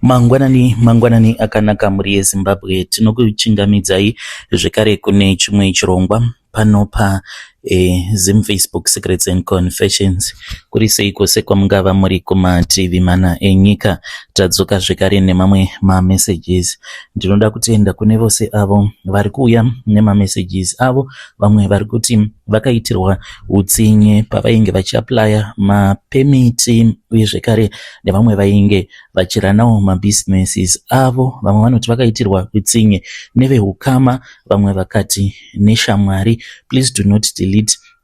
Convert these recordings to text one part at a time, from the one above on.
Mangwanani akanaka muri yeZimbabwe. Tinokuchingamidzai zvekare kune chimwe chirongwa pano pa Zim Facebook Secrets and Confessions. Kuri seiko sekwamungava muri kuma TV mana enyika. Tadzoka zvekare nemamwe messages. Ndinoda kutenda kune vose avo vari kuuya messages avo, vamwe vari kuti vakaitirwa utsinye pavainge vachiaplya mapemiti uye zvekare nevamwe vainge vachiranawo mabusinesses avo. Vamwe vanoti vakaitirwa utsinye nevehukama, vamwe vakati neshamwari. Please do not delete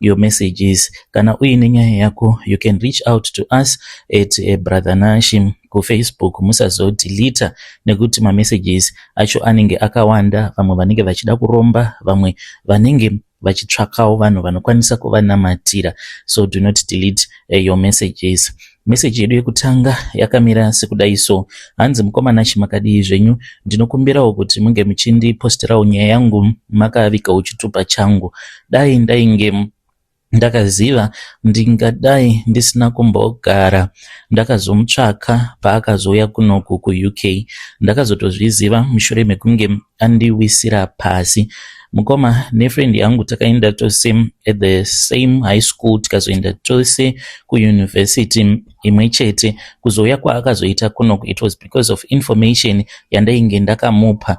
your messages. Kana uine nyaya yako, you can reach out to us at Brother Nashi ku Facebook. Musazodeleta nekuti messages acho anenge akawanda, vamwe vanenge vachida kuromba, vamwe vanenge vachitsvakawo vanhu vanokwanisa kuvanamatira. So do not delete your messages. Message yedu yekutanga yakamira sekudai so: hanzi mukomana chimakadii zvenyu, ndinokumbirawo kuti munge muchindiposterawo nyaya yangu makavikawo chitupa changu. Dai ndainge ndakaziva ndingadai ndisina kumbogara ndakazomutsvaka paakazouya kunoku ku UK. Ndakazotozviziva mushure mekunge andiwisira pasi. Mukoma nefriend yangu takaenda tose at the same high school, tikazoenda tose ku university imwe chete. Kuzouya kwaakazoita kunoku, it was because of information yandainge ndakamupa.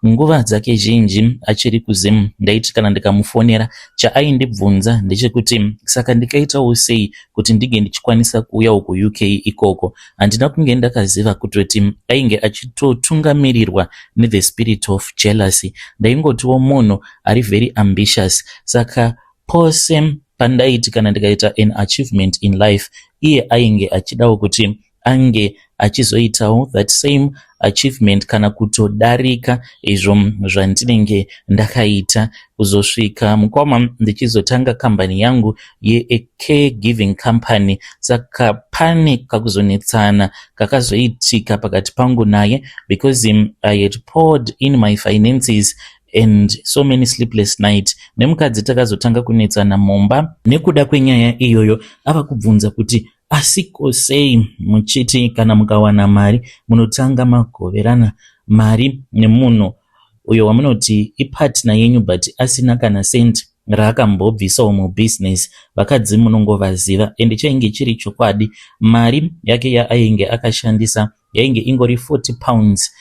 Nguva dzake zhinji achiri kuZim ndaiti kana ndikamufonera chaaindibvunza ndechekuti saka ndikaitawo sei kuti ndige ndichikwanisa kuuya ku UK ikoko. Handina kunge ndakaziva kutoti ainge achitotungamirirwa the spirit of jealousy. Ndaingotiwo munhu ari very ambitious. Saka pose pandaiti kana ndikaita an achievement in life, iye ainge achidawo kuti ange achizoitawo that same achievement kana kutodarika izvo zvandinenge ndakaita. Kuzosvika mukoma ndichizotanga kambani yangu ye caregiving company. Saka pane kakuzonetsana kakazoitika pakati pangu naye because I had poured in my finances and so many sleepless nights. Nemukadzi takazotanga kunetsana mumba nekuda kwenyaya iyoyo. Ava kubvunza kuti asiko sei muchiti kana mukawana mari munotanga magoverana mari nemunhu uyo wamunoti ipartner yenyu but asina kana senti raakambobvisawo mubusiness. Vakadzi munongovaziva ende chainge chiri chokwadi. Mari yake yaainge akashandisa yainge ingori 40 pounds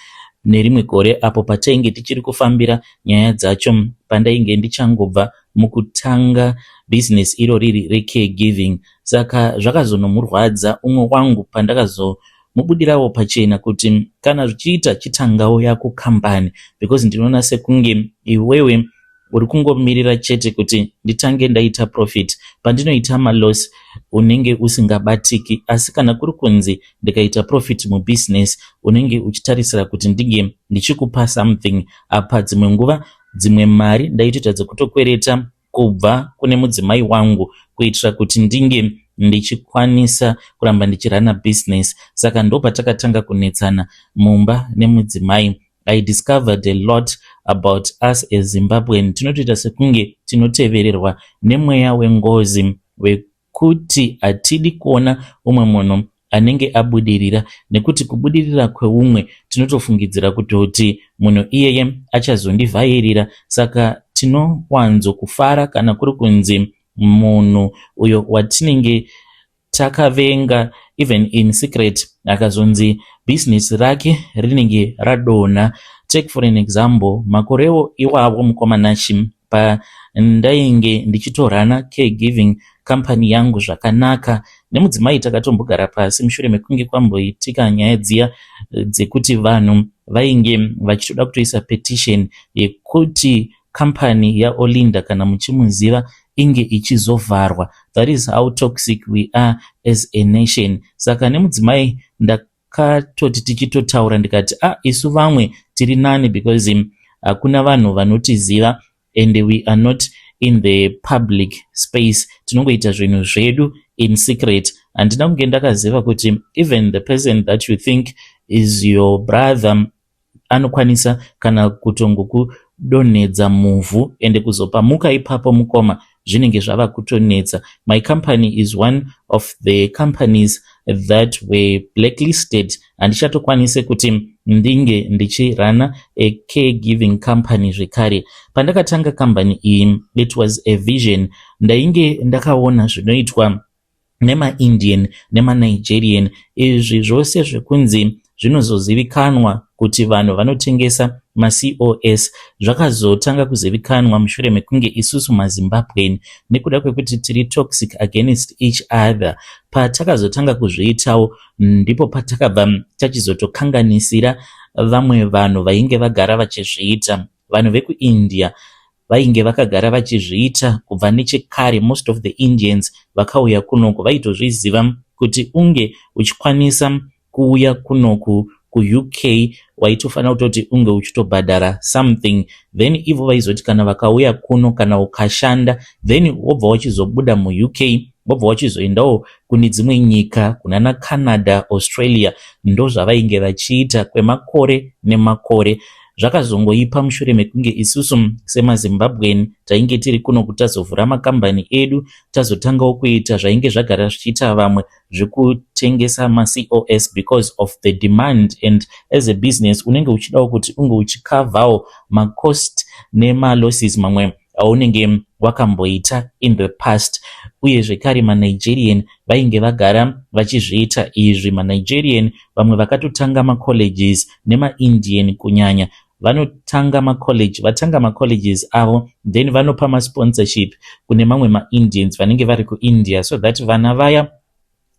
nerimwe gore apo patainge tichiri kufambira nyaya dzacho pandainge ndichangobva mukutanga business iro riri recaregiving. Saka zvakazonomurwadza umwe wangu pandakazomubudirawo pachena kuti kana zvichiita chitangawo yako kambani, because ndinoona sekunge iwewe uri kungomirira chete kuti nditange ndaita profit. Pandinoita maloss unenge usingabatiki, asi kana kuri kunzi ndikaita profit mubusiness unenge uchitarisira kuti ndige ndichikupa something. Apa dzimwe nguva dzimwe mari ndaitoita dzekutokwereta kubva kune mudzimai wangu kuitira kuti ndinge ndichikwanisa kuramba ndichirana business. Saka ndo patakatanga kunetsana mumba nemudzimai. I discovered a lot about us as Zimbabwean. Tinotoita sekunge tinotevererwa nemweya wengozi wekuti hatidi kuona umwe munhu anenge abudirira, nekuti kubudirira kweumwe tinotofungidzira kutoti munhu iyeye achazondivhairira. Saka tinowanzo kufara kana kuri kunzi munhu uyo watinenge takavenga even in secret akazonzi business rake rinenge radonha. Take for an example, makorewo iwavo mukomanachi pandainge ndichitorana caregiving company yangu zvakanaka nemudzimai takatombogara pasi mushure mekunge kwamboitika nyaya dziya dzekuti vanhu vainge vachitoda kutoisa petition yekuti company yaOlinda kana muchimuziva inge ichizovharwa. That is how toxic we are as a nation. Saka nemudzimai ndakatoti tichitotaura ndikati isu vamwe tiri nani because hakuna vanhu vanotiziva and we are not in the public space. Tinongoita zvinhu zvedu in secret. Handina kunge ndakaziva kuti even the person that you think is your brother anokwanisa kana kutongokudonhedza muvhu ende kuzopamuka ipapo mukoma zvinenge zvava kutonetsa. My company is one of the companies that were blacklisted. Handichatokwanise kuti ndinge ndichirana a caregiving company zvekare. Pandakatanga company iyi, it was a vision. Ndainge ndakaona zvinoitwa nema-Indian nema-Nigerian, izvi zvose zvekunzi zvinozozivikanwa kuti vanhu vanotengesa ma-COS zvakazotanga kuzivikanwa mushure mekunge isusu maZimbabwean, nekuda kwekuti tiri toxic against each other, patakazotanga kuzviitawo ndipo patakabva tachizotokanganisira vamwe vanhu vainge vagara vachizviita. Vanhu vekuIndia vainge vakagara vachizviita kubva nechekare. Most of the Indians vakauya kunoku vaitozviziva kuti unge uchikwanisa kuuya kunoku kuUK waitofanira kutoti unge uchitobhadhara something, then ivo vaizoti kana vakauya kuno kana ukashanda then wobva wachizobuda muUK wobva wachizoendawo kune dzimwe nyika kunana Canada, Australia. Ndo zvavainge vachiita kwemakore nemakore. Zvakazongoipa mushure mekunge isusu semaZimbabwean tainge tiri kuno kuti tazovhura makambani edu, tazotangawo kuita zvainge zvagara zvichiita vamwe zvekutengesa ma-COS because of the demand, and as a business unenge uchidawo kuti unge uchikavhawo ma-cost nema-losses mamwe aunenge wakamboita in the past. Uye zvekare ma-Nigerian vainge vagara vachizviita izvi. Ma-Nigerian vamwe vakatotanga ma-colleges nema-Indian kunyanya vanotanga ma-college, vatanga ma-colleges avo then vanopa ma-sponsorship kune mamwe ma-Indians vanenge vari kuIndia, so that vana vaya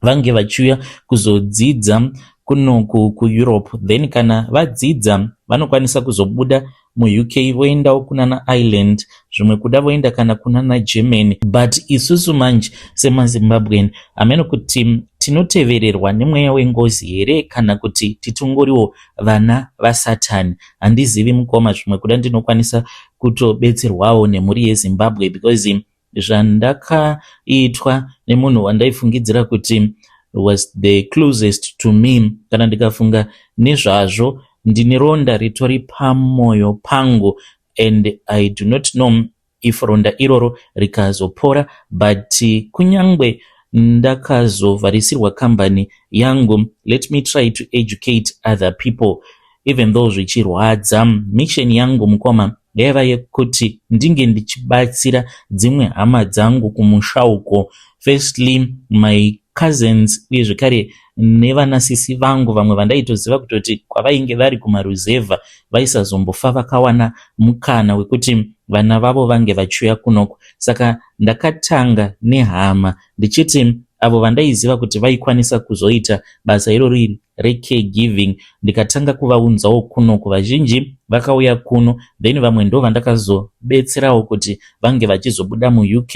vange vachiuya kuzodzidza kunoku kuEurope, then kana vadzidza vanokwanisa kuzobuda muUK voendawo kunana Ireland, zvimwe kuda voenda kana kunana Germany. But isusu manje semaZimbabwean ameno kuti tinotevererwa nemweya wengozi here kana kuti titongoriwo vana vaSatani, handizivi mukoma. Zvimwe kuda ndinokwanisa kutobetserwawo nemhuri yeZimbabwe because zvandakaitwa nemunhu wandaifungidzira kuti was the closest to me. Kana ndikafunga nezvazvo ndine ronda ritori pamoyo pangu, and I do not know if ronda iroro rikazopora, but kunyangwe ndakazovharisirwa kambani yangu, let me try to educate other people even though zvichirwadza. Mission yangu mukoma yaiva yekuti ndinge ndichibatsira dzimwe hama dzangu kumushauko, firstly my cousins uye zvekare nevanasisi vangu vamwe vandaitoziva kutoti kwavainge vari kumaruzevha vaisazombofa vakawana mukana wekuti vana vavo vange vachiuya kunoku. Saka ndakatanga nehama ndichiti avo vandaiziva kuti vaikwanisa kuzoita basa irori recaregiving ndikatanga kuvaunzawo kunoku. Vazhinji vakauya kuno, then vamwe ndo vandakazobetserawo kuti vange vachizobuda muUK,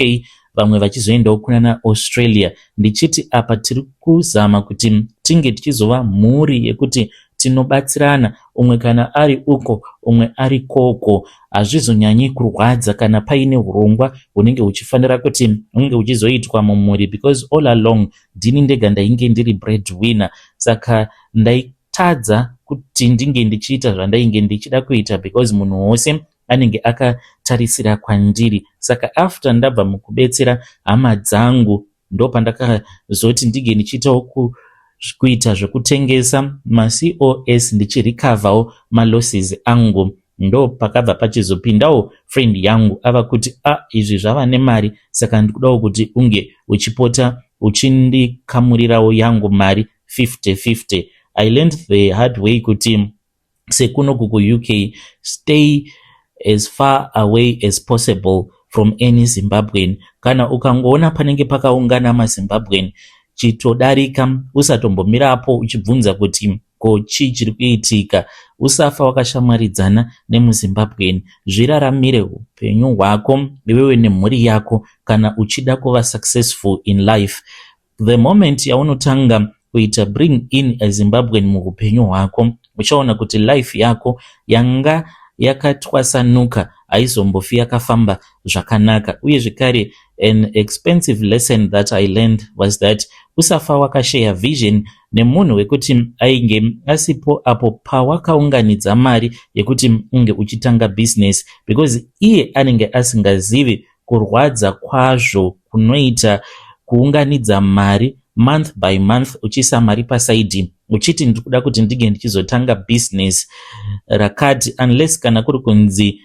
vamwe vachizoendawo kunana Australia. Ndichiti apa tiri kuzama kuti tinge tichizova mhuri yekuti tinobatsirana, umwe kana ari uko umwe ari koko. Hazvizonyanyi kurwadza kana paine urongwa hunenge huchifanira kuti hunge huchizoitwa mumhuri, because all along ndini ndega ndainge ndiri breadwinner. Saka ndaitadza kuti ndinge ndichiita zvandainge ndichida kuita because munhu wose anenge akatarisira kwandiri. Saka after ndabva mukubetsera hama dzangu ndo pandakazoti ndige ndichiitawo kuita zvekutengesa ma-COS ndichirikavhawo ma-losses angu. Ndo pakabva pachizopindawo friend yangu ava kuti izvi zvava nemari, saka ndikudawo kuti unge uchipota uchindikamurirawo yangu mari 50-50. I learned the hard way kuti sekunoku kuUK, stay as far away as possible from any Zimbabwean. Kana ukangoona panenge pakaungana maZimbabwean, chitodarika, usatombomirapo uchibvunza kuti ko chii chiri kuitika. Usafa wakashamwaridzana nemuZimbabwean. Zviraramire upenyu hwako iwewe nemhuri yako kana uchida kuva successful in life. The moment yaunotanga kuita bring in a Zimbabwean muupenyu hwako, uchaona kuti life yako yanga yakatwasanuka haizombofi yakafamba zvakanaka. Uye zvekare, an expensive lesson that I learned was that usafa wakashare vision nemunhu wekuti ainge asipo apo pawakaunganidza mari yekuti unge uchitanga business, because iye anenge asingazivi kurwadza kwazvo kunoita kuunganidza mari month by month, uchiisa mari pasaidi uchiti ndiri kuda kuti ndige ndichizotanga business rakati, unless kana kuri kunzi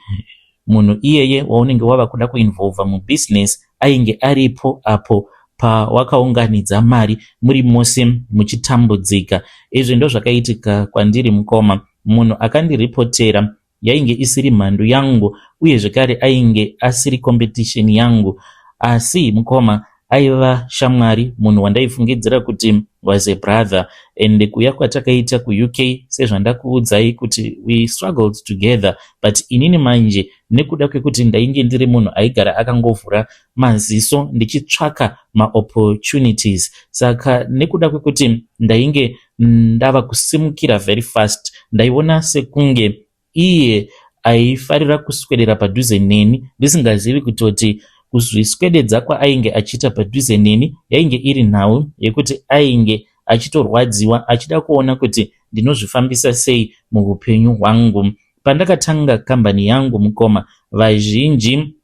munhu iyeye waunenge wava kuda kuinvolva mubusiness ainge aripo apo pawakaunganidza mari muri mose muchitambudzika. Izvi ndo zvakaitika kwandiri mukoma. Munhu akandiripotera yainge isiri mhando yangu uye zvekare ainge asiri competition yangu, asi mukoma aiva shamwari, munhu wandaifungidzira kuti was a brother. And kuya kwatakaita kuUK sezvandakuudzai kuti we struggled together, but inini manje nekuda kwekuti ndainge ndiri munhu aigara akangovhura maziso ndichitsvaka maopportunities, saka nekuda kwekuti ndainge ndava kusimukira very fast, ndaiona sekunge iye aifarira kuswedera padhuze neni ndisingazivi kutoti kuzviswededza kwaainge achiita padhuze neni yainge iri nhau yekuti ainge achitorwadziwa achida kuona kuti ndinozvifambisa sei muupenyu hwangu. Pandakatanga kambani yangu mukoma, vazhinji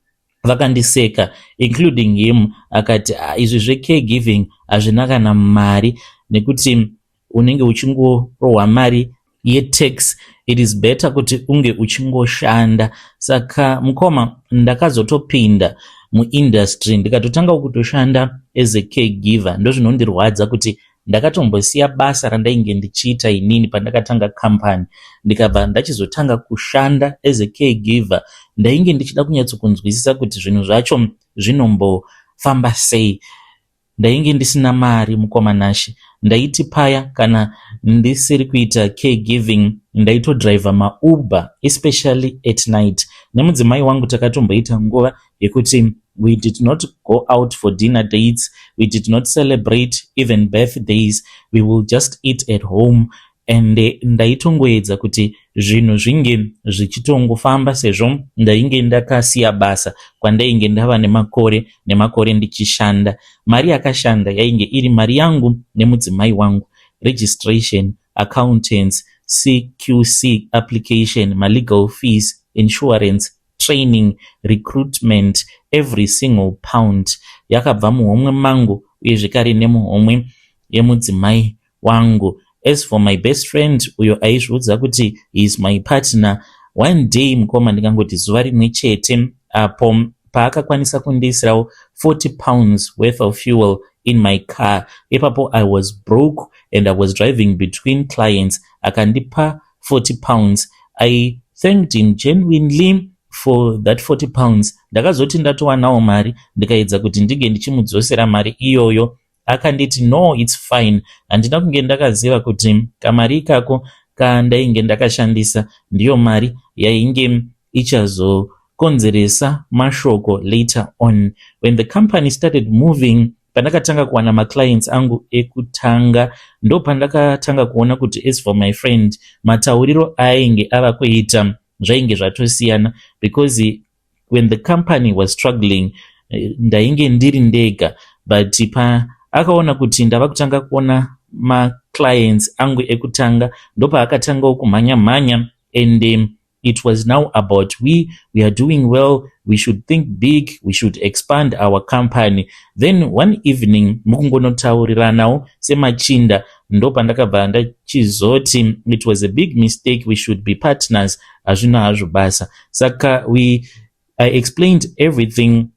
vakandiseka including him, akati izvi zvecaregiving hazvina kana mari nekuti unenge uchingorohwa mari yetax, it is better kuti unge uchingoshanda. Saka mukoma ndakazotopinda muindustry ndikatotanga kutoshanda as a caregiver. Ndo zvinondirwadza kuti ndakatombosiya basa randainge ndichiita inini pandakatanga company ndikabva ndachizotanga kushanda as a caregiver. Ndainge ndichida kunyatsokunzwisisa kuti zvinhu zvacho zvinombofamba sei. Ndainge ndisina mari mukoma Nashi, ndaiti paya kana ndisiri kuita caregiving ndaitodriva mauber especially at night. Nemudzimai wangu takatomboita nguva yekuti we did not go out for dinner dates, we did not celebrate even birthdays, we will just eat at home. And ndaitongoedza kuti zvinhu zvinge zvichitongofamba sezvo ndainge ndakasiya basa kwandainge ndava nemakore ndichishanda. Mari yakashanda yainge iri mari yangu nemudzimai wangu, registration, accountants, CQC application, legal fees, insurance, training, recruitment, every single pound yakabva muhomwe mangu uye zvekare nemuhomwe yemudzimai wangu. As for my best friend, uyo aizviudza kuti he is my partner, one day mukoma ndikangoti zuva rimwe chete apo paakakwanisa kundiisirawo 40 pounds worth of fuel in my car. Ipapo I was broke and I was driving between clients. Akandipa 40 pounds. I thanked him genuinely for that 40 pounds. Ndakazoti ndatowanawo mari ndikaedza kuti ndige ndichimudzosera mari iyoyo. Akanditi no, it's fine. Handina kunge ndakaziva kuti kamari ikako kandainge ndakashandisa ndiyo mari yainge ichazokonzeresa mashoko later on. When the company started moving, pandakatanga kuwana maclients angu ekutanga, ndo pandakatanga kuona kuti as for my friend, matauriro ainge ava kuita zvainge zvatosiyana, because when the company was struggling ndainge ndiri ndega, but akaona kuti ndava kutanga kuona maclients angu ekutanga, ndopa akatangawo kumhanya and it was now about we are doing well, we should think big, we should expand our company. Then one evening mukungonotauriranawo semachinda, ndopa ndakabva ndachizoti it was a big mistake, we should be partners, hazvina hazvo basa. Saka I explained everything.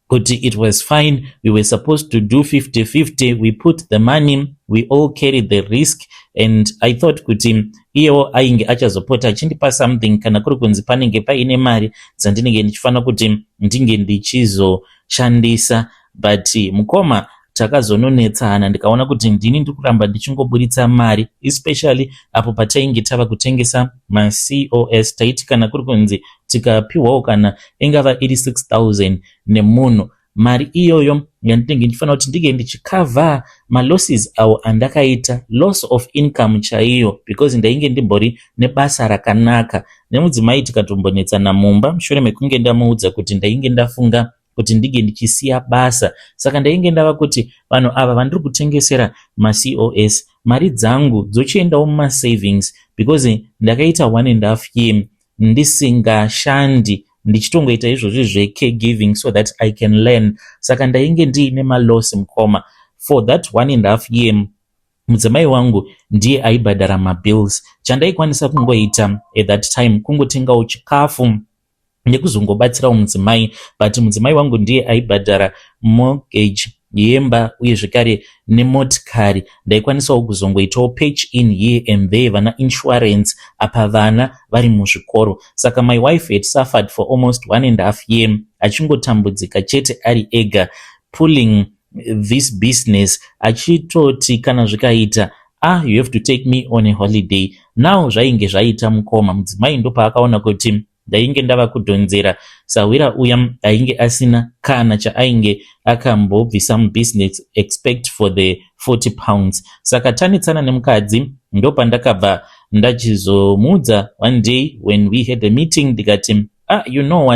But it was fine, we were supposed to do 50-50, we put the money, we all carried the risk, and I thought kuti iyo ainge achazopota achindipa something kana kuri kunzi panenge paine mari dzandinenge ndichifana kuti ndinge ndichizoshandisa. But mukoma takazononetsana, ndikaona kuti ndini ndikuramba ndichingoburitsa mari, especially apo patainge tava kutengesa maCOS, taiti kana kuri kunzi tikapiwawo kana ingava 86,000 nemunhu. Mari iyoyo yandinenge ndichifana kuti ndige ndichikavha malosses awo andakaita, loss of income chaiyo, because ndainge ndimbori nebasa rakanaka. Nemudzimai tikatombonetsana mumba mushure mekunge ndamuudza kuti ndainge ndafunga kuti ndige ndichisiya basa. Saka ndainge ndava kuti vanhu ava vandiri kutengesera maCOS, mari dzangu dzochiendawo mumasavings, because ndakaita 1.5 year ndisingashandi ndichitongoita izvozvi zvecaregiving so that I can learn. Saka ndainge ndiine maloss mukoma. For that 1.5 year mudzimai wangu ndiye aibhadhara mabills. Chandaikwanisa kungoita at that time kungotengawo chikafu nekuzongobatsirawo mudzimai, but mudzimai wangu ndiye aibhadhara mortgage yemba uye zvekare nemotikari. Ndaikwanisawo kuzongoitawo patch in here and there, vana insurance apa vana vari muzvikoro. Saka my wife had suffered for almost 1.5 year achingotambudzika chete ari ega pulling this business, achitoti kana zvikaita you have to take me on a holiday. Now zvainge zvaita mukoma. Mudzimai ndo paakaona kuti ndainge ndava kudhonzera sawira uya ainge asina kana chaainge akambobvisa mubusiness expect for the 40 pounds. Saka tanitsana nemukadzi ndo pandakabva ndachizomudza one day when we had a meeting ndikati you know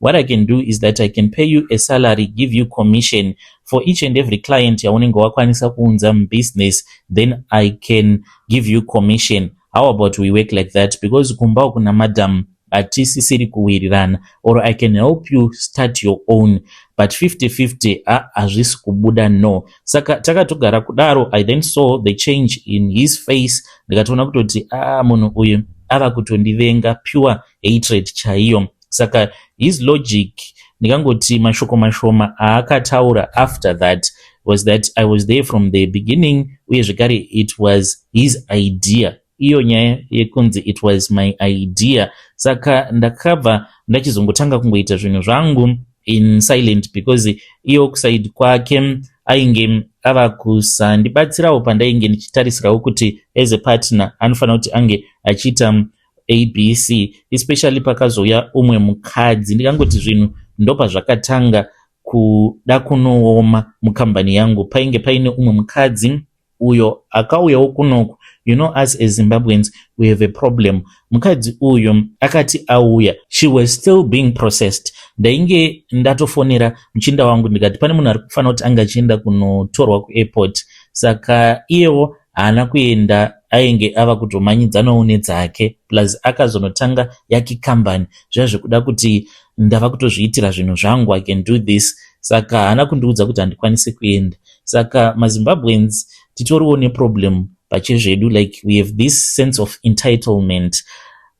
what I can do is that I can pay you a salary, give you commission for each and every client yaunenge wakwanisa kuunza business, then I can give you commission. How about we work like that? Because kumba kuna madam atisisiri kuwirirana, or I can help you start your own, but 50-50 hazvisi kubuda no. Saka takatogara kudaro, I then saw the change in his face. Ndikatoona kutoti munhu uyu ava kutondivenga, pure hatred chaiyo. Saka his logic ndikangoti mashoko mashoma aakataura after that was that I was there from the beginning, uye zvekare it was his idea. Iyo nyaya yekunzi it was my idea. Saka ndakabva ndachizongotanga kungoita zvinhu zvangu in silent, because iyo kuside kwake ainge ava kusandibatsirawo pandainge ndichitarisirawo kuti as a partner anofanira kuti ange achiita ABC, especially pakazouya umwe mukadzi. Ndikangoti zvinhu ndopa zvakatanga kuda kunooma mukambani yangu. Painge paine umwe mukadzi uyo akauyawo kunoku. You know, us as Zimbabweans, we have a problem. Mukadzi uyo akati auya, she was still being processed. Ndainge ndatofonera mchinda wangu ndikati pane munhu ari kufanira kuti anga achienda kunotorwa kuairport. Saka iyewo haana kuenda, ainge ava kutomanyidzanawo nedzake, plus akazonotanga yake kambani zvazvekuda kuti ndava kutozviitira zvinhu zvangu, I can do this. Saka haana kundiudza kuti handikwanisi kuenda. Saka maZimbabweans titoriwo neproblem pachezvedu, like we have this sense of entitlement.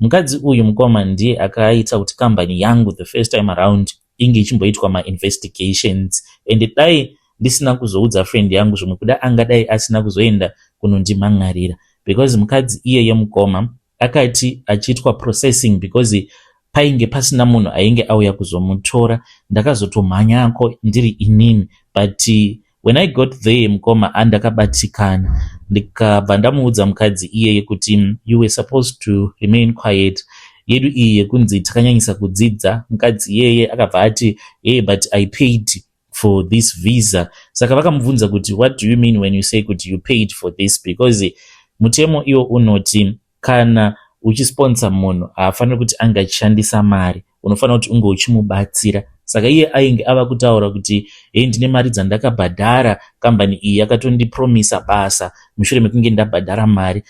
Mukadzi uyu mukoma ndiye akaita kuti kambani yangu the first time around inge ichimboitwa ma-investigations, and dai ndisina kuzoudza friend yangu zvimwe kuda angadai asina kuzoenda kunondimhan'arira, because mukadzi iyeye mukoma akati achiitwa processing because painge pasina munhu ainge auya kuzomutora. Ndakazotomhanyako ndiri inini, but when I got there mukoma andakabatikana. Ndikabva ndamuudza mukadzi iyeye kuti you were supposed to remain quiet. Yedu iyi yekunzi takanyanyisa kudzidza. Mukadzi iyeye akabva ati but I paid for this visa. Saka vakamubvunza kuti what do you mean when you say kuti you paid for this, because mutemo iyo unoti kana uchisponsor munhu haafaniri kuti anga achishandisa mari, unofanira kuti unge uchimubatsira. Saka iye ainge ava kutaura kuti ndine mari dzandakabhadhara, kambani iyi yakatondipromisa basa mushure mekunge ndabhadhara mari.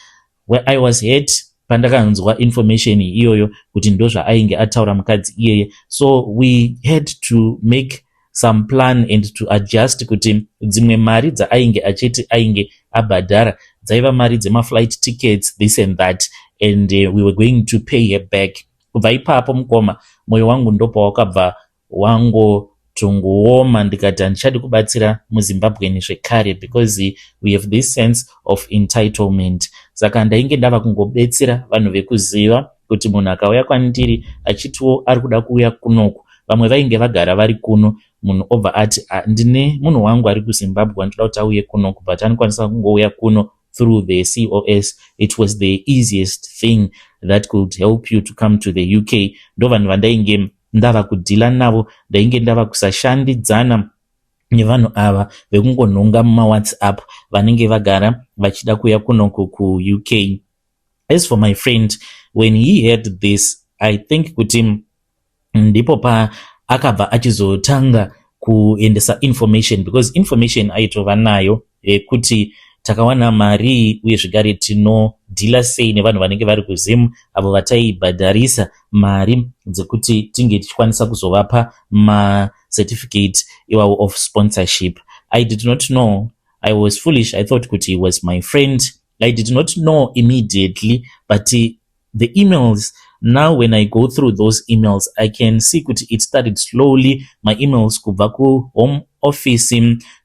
Where I was hurt pandakanzwa information iyoyo kuti ndo zvaainge ataura mukadzi iyeye. So we had to make some plan and to adjust kuti dzimwe mari dzaainge achiti ainge abhadhara dzaiva mari dzemaflight tickets, this and that, and we were going to pay her back. Kubva ipapo mukoma moyo wangu ndopa wakabva wango tungooma. Ndikati handichadi kubatsira muZimbabwe zvekare, because we have this sense of entitlement. Saka ndainge ndava kungobetsera vanhu vekuziva kuti munhu akauya kwandiri achitiwo ari kuda kuuya kunoku. Vamwe vainge vagara vari kuno, munhu obva ati ndine munhu wangu ari kuZimbabwe andoda kuti auye kunoku, but anokwanisa kungouya kuno through the COS. It was the easiest thing that could help you to come to the UK. Ndo vanhu vandainge ndava kudhila navo, ndainge ndava kusashandidzana nevanhu ava vekungonhonga mumawhatsapp vanenge vagara vachida kuya kunoku kuUK. As for my friend, when he heard this, I think kuti ndipo pa akabva achizotanga kuendesa information, because information aitova nayo kuti takawana mari uye zvigare tinodhila sei nevanhu vanenge vari kuZim avo vataibhadharisa mari dzekuti tinge tichikwanisa kuzovapa certificate iwawo of sponsorship. I did not know. I was foolish. I thought kuti he was my friend. I did not know immediately, but the emails, now when I go through those emails, I can see kuti it started slowly. My emails kubva ku home office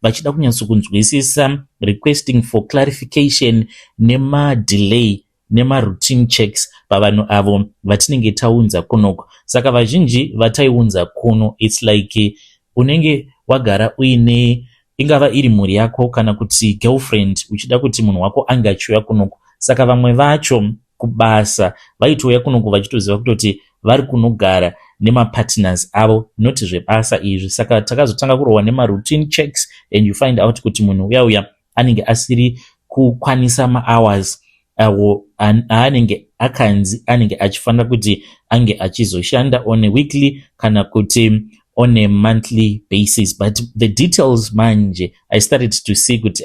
vachida kunyatsokunzwisisa, requesting for clarification nema-delay nema-routine checks pavanhu avo vatinenge taunza kunoko. Saka vazhinji vataiunza kuno, it's like unenge wagara uine ingava iri mhuri yako kana kuti girlfriend uchida kuti munhu wako ange achiuya kunoko. Saka vamwe vacho kubasa vaitouya kunoko vachitoziva kutoti vari kunogara nemapartners avo, noti zvebasa izvi. Saka takazotanga kurohwa nema-routine checks and you find out kuti munhu uya anenge asiri kukwanisa ma-hours awo aanenge akanzi anenge achifanira kuti ange achizoshanda on a weekly kana kuti on a monthly basis. But the details manje, I started to see kuti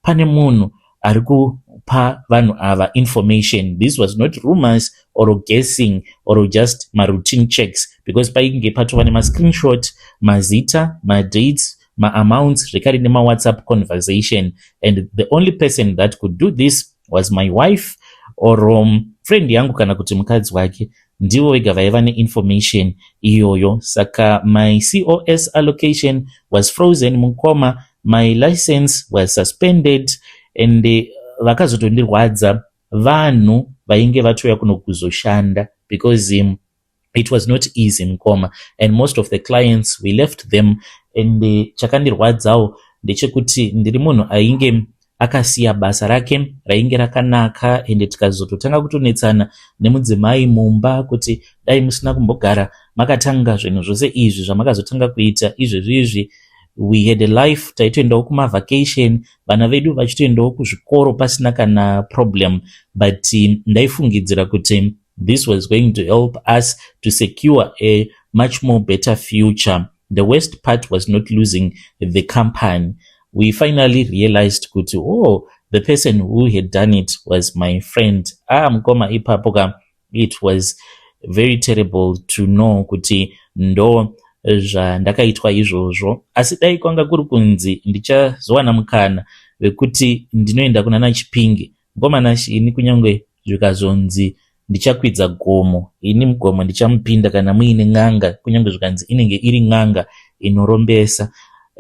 pane munhu ari kupa vanhu ava information. This was not rumors or guessing or just ma-routine checks, because painge patova nema-screenshot, mazita, ma-dates, ma-amounts, zvekare nema-WhatsApp conversation. And the only person that could do this was my wife or friend yangu kana kuti mukadzi wake. Ndivo vega vaiva ne-information iyoyo. Saka my COS allocation was frozen mukoma, my license was suspended, and vakazotondirwadza vanhu vainge vatoya kuno kuzoshanda, because it was not easy mukoma, and most of the clients we left them. And chakandirwadzawo ndechekuti ndiri munhu ainge akasiya basa rake rainge rakanaka, ende tikazototanga kutonetsana nemudzimai mumba kuti dai musina kumbogara makatanga zvinhu zvose izvi zvamakazotanga kuita izvezvizvi. We had a life, taitoendawo kumavacation, vana vedu vachitoendawo kuzvikoro pasina kana problem, but ndaifungidzira kuti this was going to help us to secure a much more better future. The worst part was not losing the company. We finally realized kuti the person who had done it was my friend. Mkoma ipapo it was very terrible to know kuti ndo zvandakaitwa izvozvo. Asi dai kwanga kuri kunzi ndichazowana mukana wekuti ndinoenda kuna naChipinge, ngoma nashi ini kunyangwe zvikazonzi ndichakwidza gomo, ini mugomo ndichamupinda kana muine ng'anga, kunyangwe zvikanzi inenge iri ng'anga inorombesa.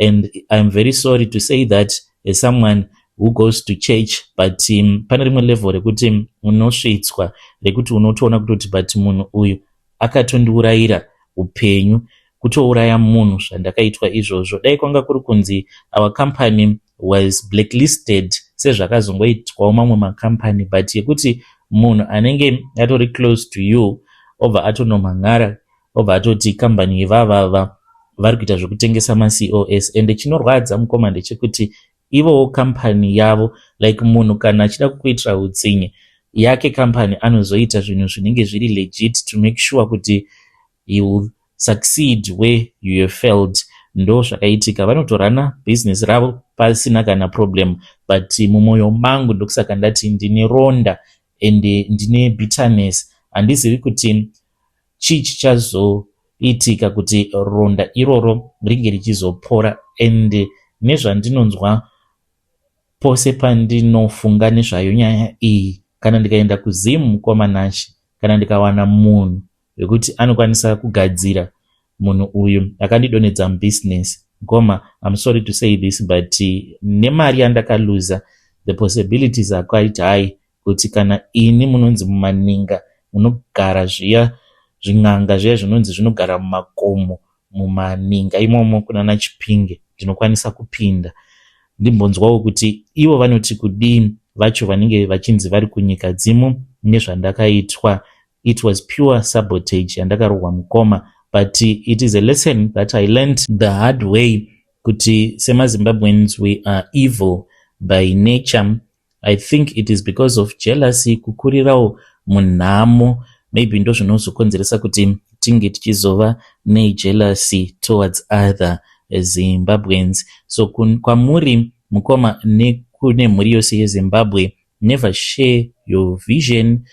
And I'm very sorry to say that as someone who goes to church, but pane rimwe level rekuti unosvitswa, rekuti unotoona kutoti but munhu uyu akatondiurayira upenyu, kutouraya munhu zvandakaitwa izvozvo. Dai kwanga kuri kunzi our company was blacklisted sezvakazongoitwawo mamwe makampani, but yekuti munhu anenge atori close to you obva atonomhangara, obva atoti kambani ivavava vari kuita zvekutengesa ma-COS. And chinorwadza mukoma ndechekuti ivowo kampani yavo, like munhu kana achida kukuitira utsinye yake kampani anozoita zvinhu zvinenge zviri legit to make sure kuti you will succeed where you have failed. Ndo zvakaitika, vanotorana business ravo pasina kana problem, but mumwoyo mangu ndokusaka ndati ndine ronda and ndine bitterness. Handizivi kuti chii chichazoitika kuti ronda iroro ringe richizopora. And nezvandinonzwa pose pandinofunga nezvayo nyaya iyi, kana ndikaenda kuZim mukoma nashi, kana ndikawana munhu wekuti anokwanisa kugadzira munhu uyu akandidonedza mubusiness ngoma, I'm sorry to say this, but nemari yandakaluza, the possibilities are quite high kuti kana ini munonzi mumaninga munogara zviya zving'anga zviya zvinonzi zvinogara mumakomo mumaninga imomo kuna naChipinge, ndinokwanisa kupinda ndimbonzwawo kuti ivo vanoti kudii vacho vanenge vachinzi vari kunyika dzimo nezvandakaitwa. It was pure sabotage yandakarohwa mukoma, but it is a lesson that I learned the hard way kuti semaZimbabweans we are evil by nature. I think it is because of jealousy, kukurirawo munhamo, maybe ndo zvinozokonzeresa kuti tinge tichizova nejealousy towards other Zimbabweans. So kwamuri mukoma kune mhuri yose yeZimbabwe, never share your vision,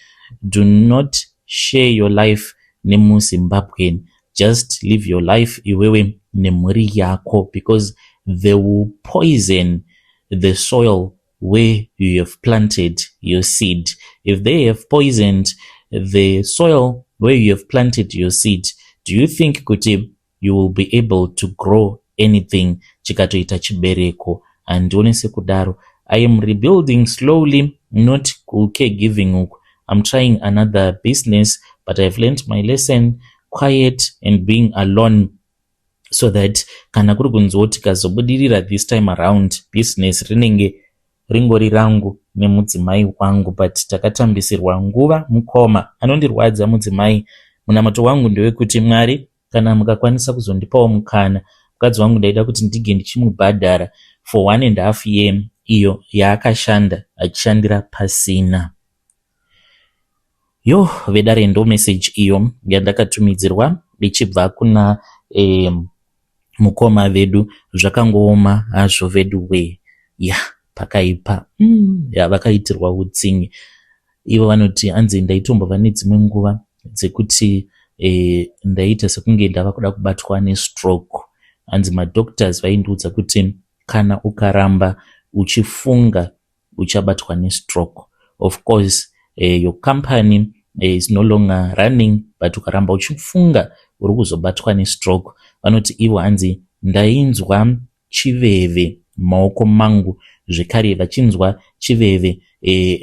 do not share your life nemuZimbabwean. Just live your life iwewe nemhuri yako, because they will poison the soil where you have planted your seed. If they have poisoned the soil where you have planted your seed, do you think kuti you will be able to grow anything chikatoita chibereko? Andione sekudaro. I am rebuilding slowly, not caregiving. I'm trying another business, but I've learned my lesson, quiet and being alone, so that kana kuri kunzoti kazobudirira this time around business rinenge ringori rangu nemudzimai wangu, but takatambisirwa nguva mukoma. Anondirwadza mudzimai, munamato wangu ndewekuti Mwari kana mukakwanisa kuzondipawo mukana, mukadzi wangu ndaida kuti ndige ndichimubhadhara for 1.5 year iyo yaakashanda achishandira pasina. Yo vedare ndo message iyo yandakatumidzirwa ichibva kuna mukoma vedu. Zvakangooma hazvo vedu we pakaipa vakaitirwa utsinye. Ivo vanoti hanzi ndaitombova nedzimwe nguva dzekuti ndaita sekunge ndava kuda kubatwa nestroke. Hanzi madoctors vaindiudza kuti kana ukaramba uchifunga uchabatwa nestroke. Of course your company is no longer running, but ukaramba uchifunga uri kuzobatwa nestroke. Vanoti ivo hanzi ndainzwa chiveve maoko mangu, zvekare vachinzwa chiveve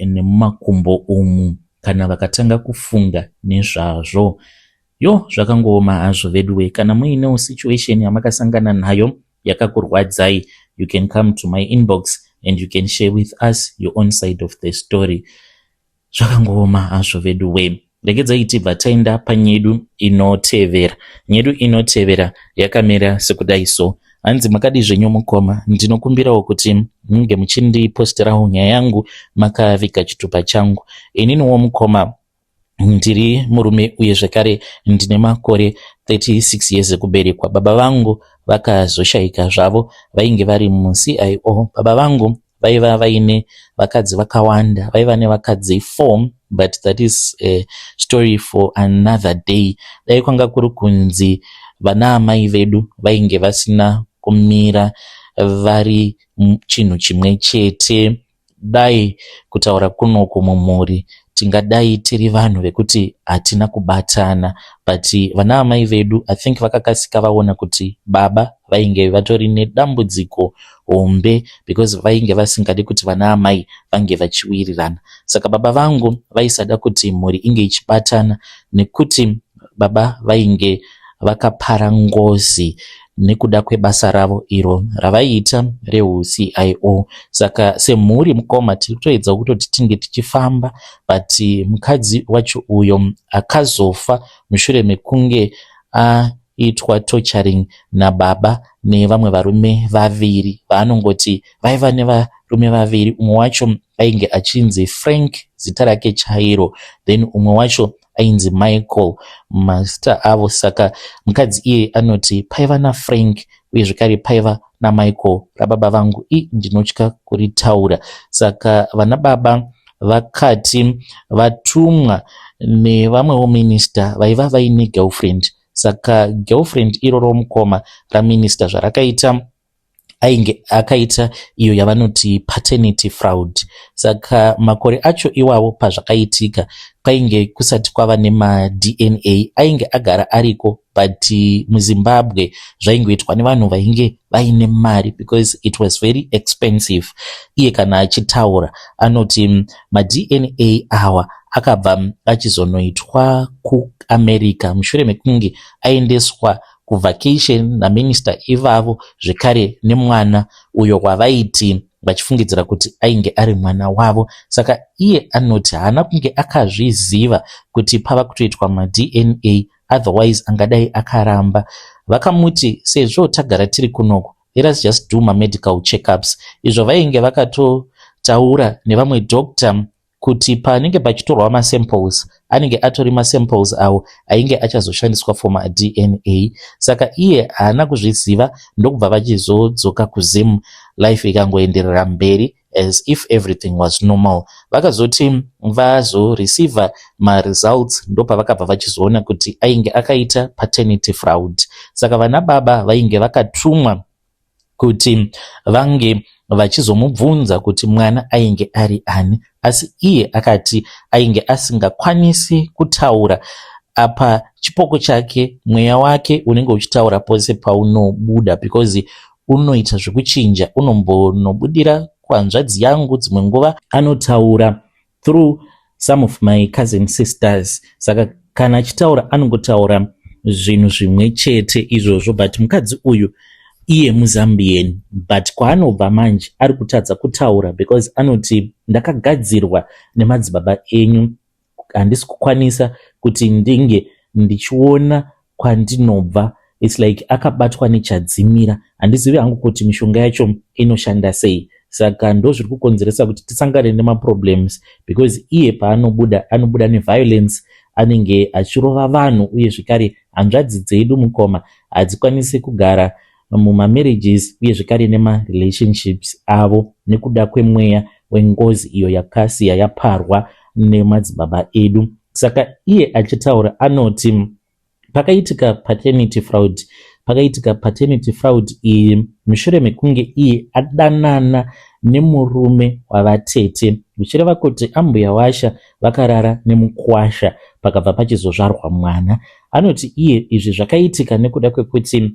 nemumakumbo umu kana vakatanga kufunga nezvazvo. Yo zvakangooma hazvo veduwe. Kana muinewo situation yamakasangana nayo yakakurwadzai, you can come to my inbox and you can share with us your own side of the story. Zvakangooma hazvo veduwe. Regedzai tibva taenda panyedu inotevera. Nyedu inotevera yakamera sekudai so. Hanzi makadi zvenyu mukoma, ndinokumbirawo kuti munge muchindiposterawo nyaya yangu makavika chitupa changu. Ininiwo mukoma ndiri murume uye zvekare ndine makore 36 years ekuberekwa. Baba vangu vakazoshaika zvavo, vainge vari muCIO. Baba vangu vaiva vaine vakadzi vakawanda, vaiva nevakadzi 4, but that is a story for another day. Dai kwanga kuri kunzi vana amai vedu vainge vasina kumira vari chinhu chimwe chete, dai kutaura kunoku mumhuri tingadai tiri vanhu vekuti hatina kubatana, but vana amai vedu I think vakakasika vaona kuti baba vainge vatori nedambudziko hombe, because vainge vasingadi kuti vana amai vange vachiwirirana. Saka baba vangu vaisada kuti mhuri inge ichibatana, nekuti baba vainge vakapara ngozi nekuda kwebasa ravo iro ravaiita rehuCIO. Saka semhuri mukoma tiri kutoedza kutoti tinge tichifamba, but mukadzi wacho uyo akazofa mushure mekunge aitwa torturing nababa nevamwe varume vaviri vaanongoti vaiva nevarume vaviri. Umwe wacho ainge achinzi Frank, zita rake chairo, then umwe wacho ainzi Michael, mazita avo. Saka mukadzi iye anoti paiva naFrank uye zvekare paiva naMichael rababa vangu. Ndinotya kuritaura. Saka vana baba vakati vatumwa nevamwewo minister vaiva vaine girlfriend. Saka girlfriend iroro mukoma raminister zvarakaita ainge akaita iyo yavanoti paternity fraud. Saka makore acho iwavo pazvakaitika kwainge kusati kwava nema-DNA, ainge agara ariko, but muZimbabwe zvaingoitwa nevanhu vainge vaine mari, because it was very expensive. Iye kana achitaura anoti ma-DNA awa akabva achizonoitwa kuAmerica mushure mekunge aendeswa kuvacation naminister ivavo, zvekare nemwana uyo wavaiti vachifungidzira kuti ainge ari mwana wavo. Saka iye anoti haana kunge akazviziva kuti pava kutoitwa ma-DNA, otherwise angadai akaramba. Vakamuti sezvo tagara tiri kunoku, let us just do ma-medical checkups. Izvo vainge vakatotaura nevamwe doctor kuti panenge pachitorwa masamples anenge atori masamples awo ainge achazoshandiswa for ma-DNA. Saka iye haana kuzviziva, ndokubva vachizodzoka kuZim, life ikangoenderera mberi. as if everything was normal. Vakazoti vazoreceiva results ndopa vakabva vachizoona kuti ainge akaita paternity fraud. Saka vana baba vainge vakatumwa kuti vange vachizomubvunza kuti mwana ainge ari ani, asi iye akati ainge asingakwanisi kutaura. Apa chipoko chake, mweya wake unenge uchitaura pose paunobuda, because unoita zvekuchinja. Unombonobudira kuhanzvadzi yangu, dzimwe nguva anotaura through some of my cousin sisters. Saka kana achitaura anongotaura zvinhu zvimwe chete izvozvo, but mukadzi uyu iye muZambian, but kwaanobva manje ari kutadza kutaura because anoti ndakagadzirwa nemadzibaba enyu, handisi kukwanisa kuti ndinge ndichiona kwandinobva. It's like akabatwa nechadzimira. Handizivi hangu kuti mishonga yacho inoshanda sei. Saka ndo zviri kukonzeresa kuti tisangane nemaproblems, because iye paanobuda anobuda neviolence, anenge achirova vanhu, uye zvikare hanzvadzi dzedu mukoma hadzikwanisi kugara mumamarriages uye zvikare nemarelationships avo nekuda kwemweya wengozi iyo yakasiya yaparwa nemadzibaba edu. Saka iye achitaura anoti pakaitika paternity fraud iyi mushure mekunge iye adanana nemurume wavatete, zvichireva kuti ambuya washa vakarara nemukwasha pakabva pachizozvarwa mwana. Anoti iye izvi zvakaitika nekuda kwekuti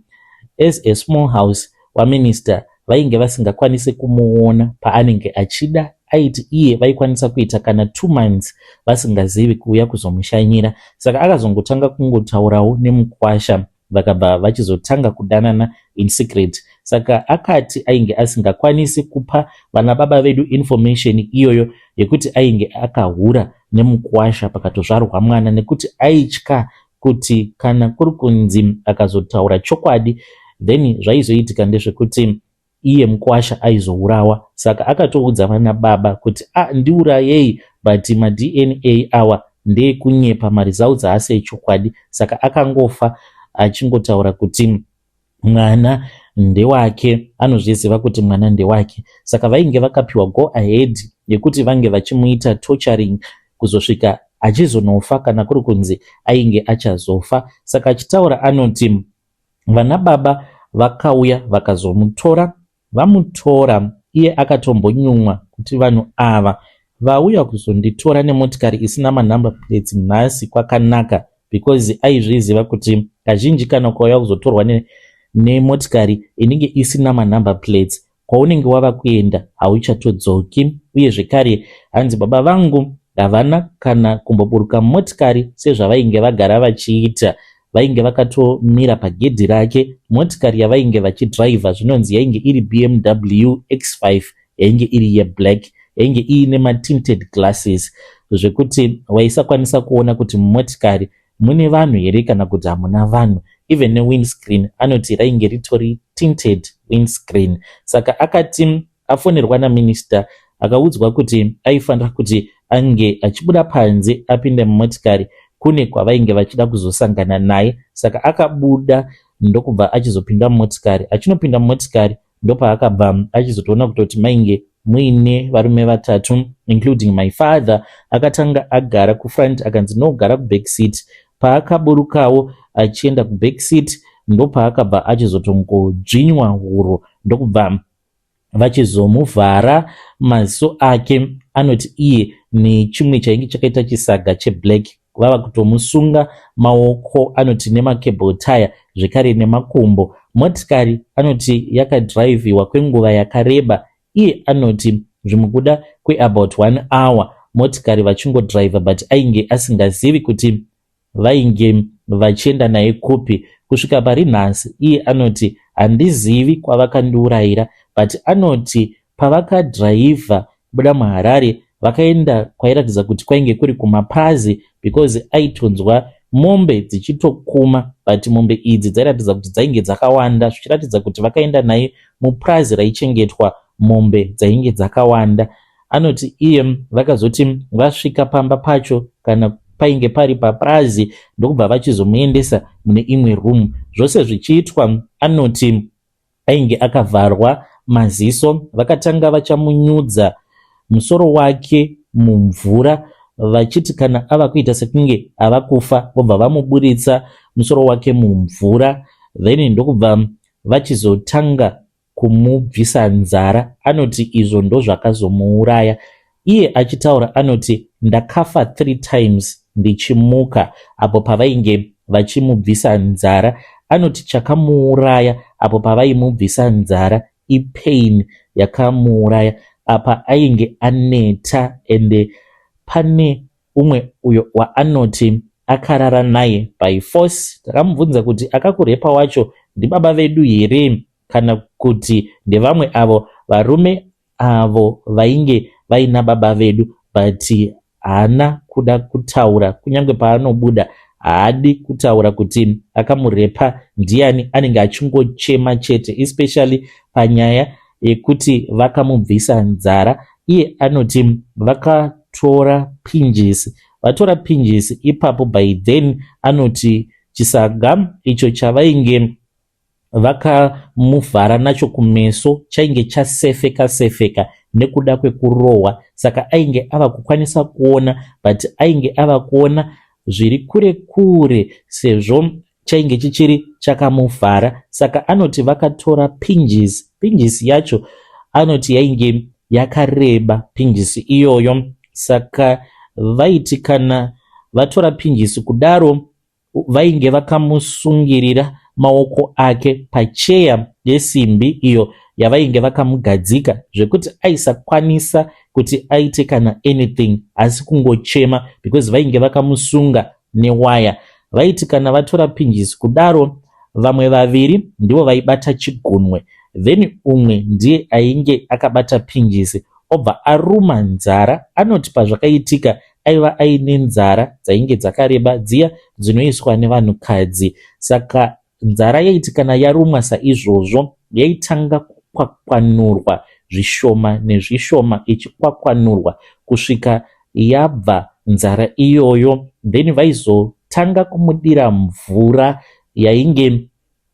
as a small house waminister vainge vasingakwanisi kumuona paanenge achida. Aiti iye vaikwanisa kuita kana 2 months vasingazivi kuuya kuzomushanyira. Saka akazongotanga kungotaurawo nemukwasha, vakabva vachizotanga kudanana in secret. Saka akati ainge asingakwanisi kupa vana baba vedu information iyoyo yekuti ainge akahura nemukwasha pakatozvarwa mwana, nekuti aitya kuti kana kuri kunzi akazotaura chokwadi then zvaizoitika ndezvekuti iye mukwasha aizourawa. Saka akatoudza vana baba kuti ndiurayei, but maDNA awa ndeekunyepa, maresults haasi echokwadi. Saka akangofa achingotaura kuti mwana ndewake, anozviziva kuti mwana ndewake. Saka vainge vakapiwa go ahead yekuti vange vachimuita torturing kuzosvika achizonofa kana kuri kunzi ainge achazofa. Saka achitaura anoti vana baba vakauya vakazomutora, vamutora iye akatombonyumwa kuti vanhu ava vauya kuzonditora nemotikari isina manhamba plates nhasi kwakanaka, because aizviziva kuti kazhinji kana kwauya kuzotorwa nemotikari inenge isina manhamba plates, kwaunenge wava kuenda hauchatodzoki. Uye zvekare hanzi baba vangu havana kana kumboburuka motikari sezvavainge vagara vachiita. Vainge vakatomira pagedhi rake. Motikari yavainge vachidhiraivha zvinonzi yainge iri BMW X5, yainge iri yeblack, yainge iine matinted glasses, zvekuti waisakwanisa kuona kuti mumotikari mune vanhu here kana kuti hamuna vanhu. Even newindscreen anoti rainge ritori tinted windscreen. Saka akati afonerwa naminister akaudzwa kuti aifanira kuti ange achibuda panze apinde mumotikari kune kwavainge vachida kuzosangana naye. Saka akabuda ndokubva achizopinda mumotikari. Achinopinda mumotikari ndopaakabva achizotoona kutoti mainge muine varume vatatu including my father. Akatanga agara kufront, akanzi nogara kuback seat. Paakaburukawo achienda kuback seat ndopaakabva achizotongodzvinywa huro ndokubva vachizomuvhara maziso ake. Anoti iye nechimwe chainge chakaita chisaga cheblack vava kutomusunga maoko, anoti nemakebhel tire zvekare nemakumbo. Motikari anoti yakadhiraivhiwa kwenguva yakareba. Iye anoti zvimukuda kweabout 1 hour motikari vachingodhiraivha, but ainge asingazivi kuti vainge vachienda naye kupi. Kusvika pari nhasi iye anoti handizivi kwavakandiurayira, but anoti pavakadhiraivha kubuda muHarare vakaenda kwairatidza kuti kwainge kuri kumapazi, because aitonzwa mombe dzichitokuma, but mombe idzi dzairatidza kuti dzainge dzakawanda, zvichiratidza kuti vakaenda naye mupurazi raichengetwa mombe dzainge dzakawanda. Anoti iye vakazoti vasvika pamba pacho kana painge pari papurazi ndokubva vachizomuendesa mune imwe room. Zvose zvichiitwa anoti ainge akavharwa maziso vakatanga vachamunyudza musoro wake mumvura vachiti kana ava kuita sekunge ava kufa vobva vamuburitsa musoro wake mumvura, then ndokubva vachizotanga kumubvisa nzara. Anoti izvo ndo zvakazomuuraya. Iye achitaura anoti ndakafa 3 times ndichimuka apo pavainge vachimubvisa nzara. Anoti chakamuuraya apo pavaimubvisa nzara ipain yakamuuraya, apa ainge aneta. Ende pane umwe uyo waanoti akarara naye by force. Takamubvunza kuti akakurepa wacho ndibaba vedu here kana kuti ndevamwe avo varume avo vainge vaina baba vedu, but haana kuda kutaura. Kunyange paanobuda haadi kutaura kuti akamurepa ndiani, anenge achingochema chete, especially panyaya yekuti vakamubvisa nzara. Iye anoti vakatora pinjisi, vatora pinjisi ipapo by then anoti chisaga icho chavainge vakamuvhara nacho kumeso chainge chasefeka nekuda kwekurohwa, saka ainge ava kukwanisa kuona, but ainge ava kuona zviri kure kure sezvo chainge chichiri chakamuvhara. Saka anoti vakatora pinjisi yacho anoti yainge yakareba pinjisi iyoyo. Saka vaiti kana vatora pinjisi kudaro vainge vakamusungirira maoko ake pacheya yesimbi iyo yavainge vakamugadzika zvekuti aisakwanisa kuti aite kana anything asi kungochema, because vainge vakamusunga newaya. Vaiti kana vatora pinjisi kudaro vamwe vaviri ndivo vaibata chigunwe, then umwe ndiye ainge akabata pinjisi obva aruma nzara. Anoti pazvakaitika aiva aine nzara dzainge dzakareba dziya dzinoiswa nevanhukadzi. Saka nzara yaiti kana yarumwa saizvozvo yaitanga kukwakwanurwa zvishoma nezvishoma, ichikwakwanurwa kusvika yabva nzara iyoyo. Then vaizotanga kumudira mvura yainge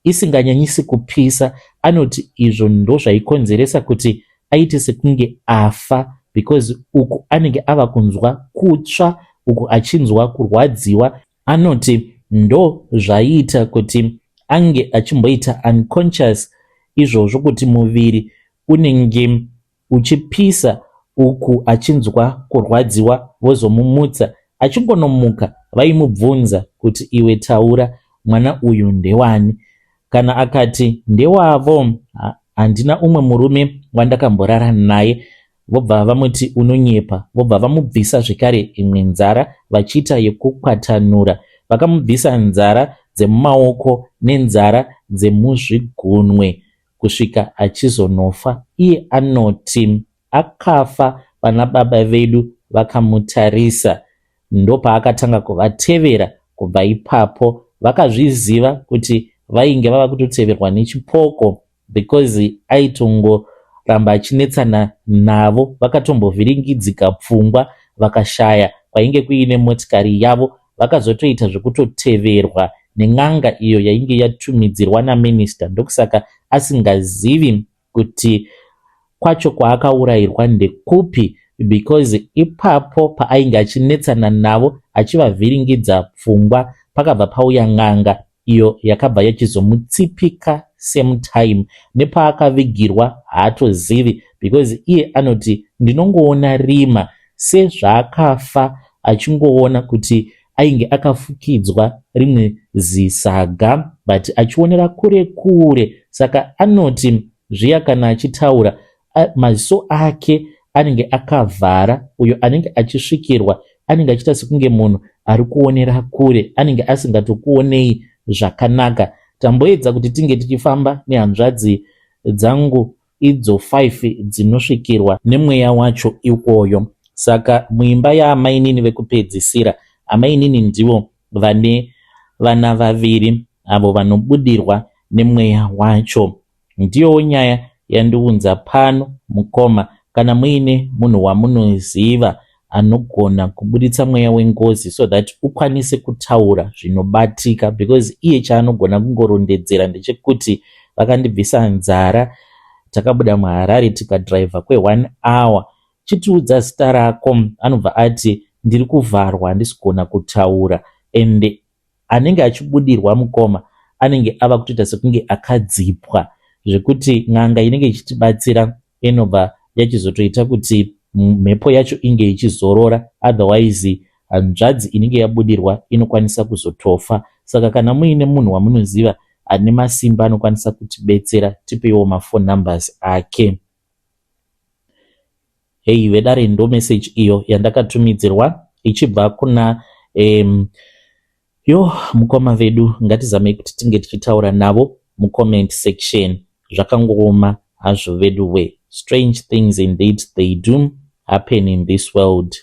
isinganyanyisi kupisa. Anoti izvo ndo zvaikonzeresa kuti aite sekunge afa, because uku anenge ava kunzwa kutsva, uku achinzwa kurwadziwa. Anoti ndo zvaiita kuti ange achimboita unconscious, izvozvo kuti muviri unenge uchipisa uku achinzwa kurwadziwa. Vozomumutsa, achingonomuka vaimubvunza kuti iwe taura, mwana uyu ndewani? Kana akati ndewavo, handina umwe murume wandakamborara naye, vobva vamuti unonyepa. Vobva vamubvisa zvekare imwe nzara vachiita yekukwatanura. Vakamubvisa nzara dzemumaoko nenzara dzemuzvigunwe kusvika achizonofa. Iye anoti akafa pana baba vedu vakamutarisa. Ndopaakatanga kuvatevera. Kubva ipapo vakazviziva kuti vainge vava kutoteverwa nechipoko, because aitongoramba achinetsana navo. Vakatombovhiringidzika pfungwa vakashaya kwainge kuine motikari yavo, vakazotoita zvekutoteverwa nen'anga iyo yainge yatumidzirwa naminista. Ndokusaka asingazivi kuti kwacho kwaakaurayirwa ndekupi, because ipapo paainge achinetsana navo achivavhiringidza pfungwa pakabva pauya n'anga iyo yakabva yachizomutsipika same time. Nepaakavigirwa haatozivi, because iye anoti ndinongoona rima sezvaakafa, achingoona kuti ainge akafukidzwa rimwe zisaga, but achionera kure kure. Saka anoti zviya kana achitaura maziso ake anenge akavhara. Uyo anenge achisvikirwa anenge achiita sekunge munhu ari kuonera kure, anenge asingatokuonei zvakanaka. Tamboedza kuti tinge tichifamba nehanzvadzi dzangu idzo 5 dzinosvikirwa nemweya wacho ikoyo. Saka muimba yaamainini vekupedzisira, amainini ndivo vane vana vaviri avo vanobudirwa nemweya wacho. Ndiyo nyaya yandiunza pano. Mukoma, kana muine munhu wamunoziva anogona kubuditsa mweya wengozi so that ukwanise kutaura zvinobatika, because iye chaanogona kungorondedzera ndechekuti vakandibvisa nzara, takabuda muHarare tikadhiraivha kwe1 hour. Chitiudza zita rako. Anobva ati ndiri kuvharwa handisi kugona kutaura. Ende anenge achibudirwa mukoma anenge ava kutoita sekunge akadzipwa, zvekuti n'anga inenge ichitibatsira inobva yachizotoita kuti mhepo yacho inge ichizorora, otherwise hanzvadzi inenge yabudirwa inokwanisa kuzotofa. Saka kana muine munhu wamunoziva ane masimba anokwanisa kutibetsera, tipeiwo mafoni numbers ake. Hei vedare ndo message iyo yandakatumidzirwa ichibva kuna mukoma vedu. Ngatizamei kuti tinge tichitaura navo mucomment section. Zvakangooma hazvo vedu we. Strange things indeed they do happen in this world.